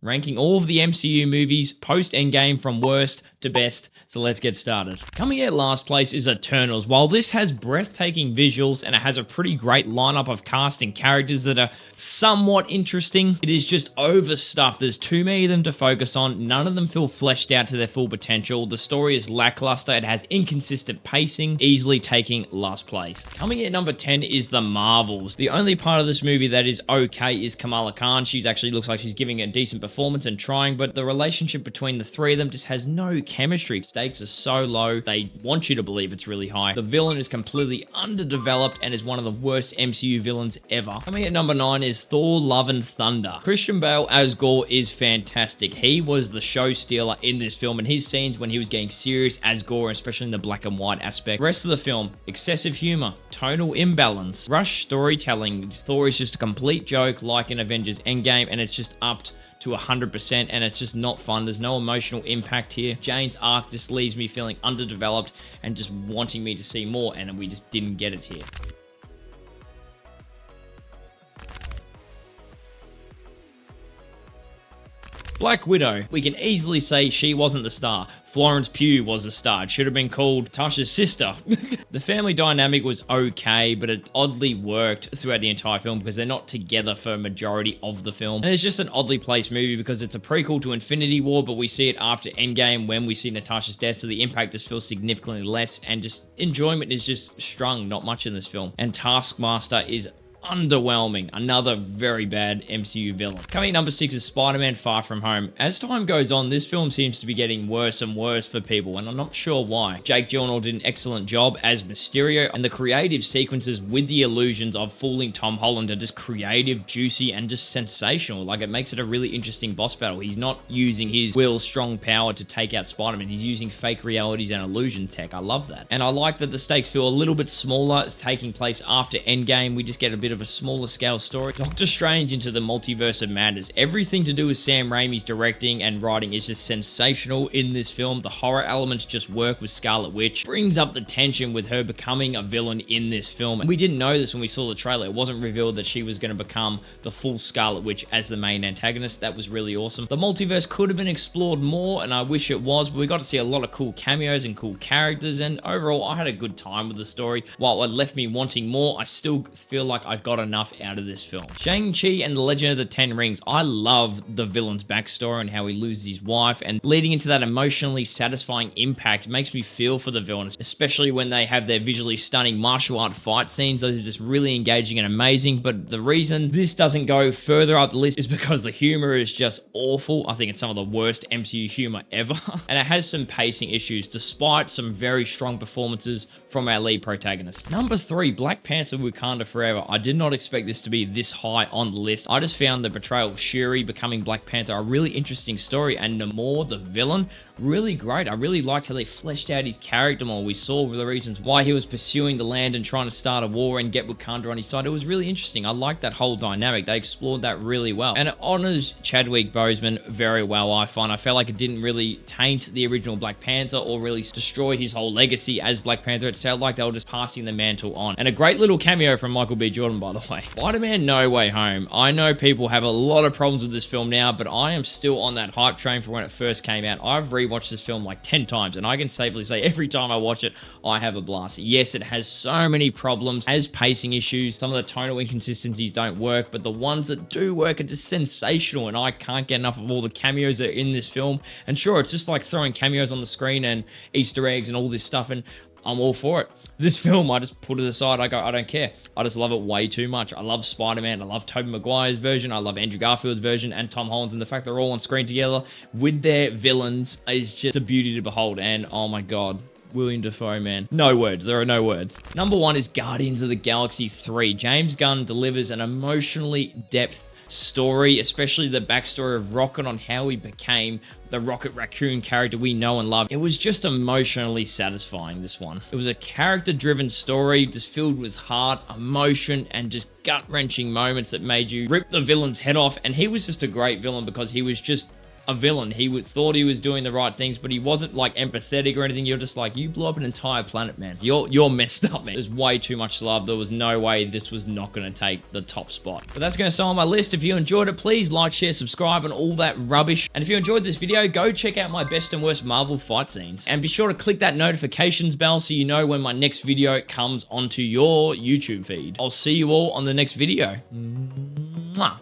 ranking all of the MCU movies post-Endgame from worst to best. So let's get started. Coming at last place is Eternals. While this has breathtaking visuals and it has a pretty great lineup of cast and characters that are somewhat interesting, it is just overstuffed. There's too many of them to focus on. None of them feel fleshed out to their full potential. The story is lackluster. It has inconsistent pacing, easily taking last place. Coming at number 10 is The Marvels. The only part of this movie that is okay is Kamala Khan. She's actually looks like she's giving a decent performance and trying, but the relationship between the three of them just has no chemistry. Stakes are so low. They want you to believe it's really high. The villain is completely underdeveloped and is one of the worst MCU villains ever. Coming at number 9 is Thor: Love and Thunder. Christian Bale as Gore is fantastic. He was the show stealer in this film, and his scenes when he was getting serious as Gore, especially in the black and white aspect. Rest of the film, excessive humor, tonal imbalance, rush storytelling. Thor is just a complete joke like in Avengers Endgame, and it's just upped to 100%, and it's just not fun. There's no emotional impact here. Jane's arc just leaves me feeling underdeveloped and just wanting me to see more, and we just didn't get it here. Black Widow. We can easily say she wasn't the star. Florence Pugh was the star. It should have been called Tasha's sister. The family dynamic was okay, but it oddly worked throughout the entire film because they're not together for a majority of the film. And it's just an oddly placed movie because it's a prequel to Infinity War, but we see it after Endgame when we see Natasha's death, so the impact just feels significantly less, and just enjoyment is just strung, not much in this film. And Taskmaster is underwhelming. Another very bad MCU villain. Coming at number 6 is Spider-Man: Far From Home. As time goes on, this film seems to be getting worse and worse for people, and I'm not sure why. Jake Gyllenhaal did an excellent job as Mysterio, and the creative sequences with the illusions of fooling Tom Holland are just creative, juicy, and just sensational. Like, it makes it a really interesting boss battle. He's not using his will's strong power to take out Spider-Man. He's using fake realities and illusion tech. I love that. And I like that the stakes feel a little bit smaller. It's taking place after Endgame. We just get a bit of a smaller scale story. Doctor Strange into the Multiverse of Madness. Everything to do with Sam Raimi's directing and writing is just sensational in this film. The horror elements just work with Scarlet Witch. Brings up the tension with her becoming a villain in this film. And we didn't know this when we saw the trailer. It wasn't revealed that she was going to become the full Scarlet Witch as the main antagonist. That was really awesome. The multiverse could have been explored more, and I wish it was, but we got to see a lot of cool cameos and cool characters, and overall I had a good time with the story. While it left me wanting more, I still feel like I got enough out of this film. Shang-Chi and the Legend of the Ten Rings. I love the villain's backstory and how he loses his wife, and leading into that emotionally satisfying impact makes me feel for the villain, especially when they have their visually stunning martial art fight scenes. Those are just really engaging and amazing, but the reason this doesn't go further up the list is because the humor is just awful. I think it's some of the worst MCU humor ever, and it has some pacing issues despite some very strong performances from our lead protagonist. Number 3, Black Panther: Wakanda Forever. I did not expect this to be this high on the list. I just found the portrayal of Shuri becoming Black Panther a really interesting story, and Namor, the villain, really great. I really liked how they fleshed out his character more. We saw the reasons why he was pursuing the land and trying to start a war and get Wakanda on his side. It was really interesting. I liked that whole dynamic. They explored that really well, and it honors Chadwick Boseman very well, I find. I felt like it didn't really taint the original Black Panther or really destroy his whole legacy as Black Panther. It felt like they were just passing the mantle on. And a great little cameo from Michael B. Jordan, by the way. Spider-Man: No Way Home. I know people have a lot of problems with this film now, but I am still on that hype train for when it first came out. I've rewatched this film like 10 times, and I can safely say every time I watch it, I have a blast. Yes, it has so many problems, has pacing issues, some of the tonal inconsistencies don't work, but the ones that do work are just sensational, and I can't get enough of all the cameos that are in this film. And sure, it's just like throwing cameos on the screen and Easter eggs and all this stuff, and I'm all for it. This film, I just put it aside. I go, I don't care. I just love it way too much. I love Spider-Man. I love Tobey Maguire's version. I love Andrew Garfield's version and Tom Holland's, and the fact they're all on screen together with their villains is just a beauty to behold. And oh my God, William Dafoe, man. No words. There are no words. Number 1 is Guardians of the Galaxy 3. James Gunn delivers an emotionally depth story, especially the backstory of Rocket on how he became the Rocket Raccoon character we know and love. It was just emotionally satisfying, this one. It was a character-driven story, just filled with heart, emotion, and just gut-wrenching moments that made you rip the villain's head off. And he was just a great villain because he was just a villain. He thought he was doing the right things, but he wasn't like empathetic or anything. You're just like, you blew up an entire planet, man. You're messed up, man. There's way too much love. There was no way this was not going to take the top spot. But that's going to start on my list. If you enjoyed it, please like, share, subscribe, and all that rubbish. And if you enjoyed this video, go check out my best and worst Marvel fight scenes. And be sure to click that notifications bell so you know when my next video comes onto your YouTube feed. I'll see you all on the next video. Mwah.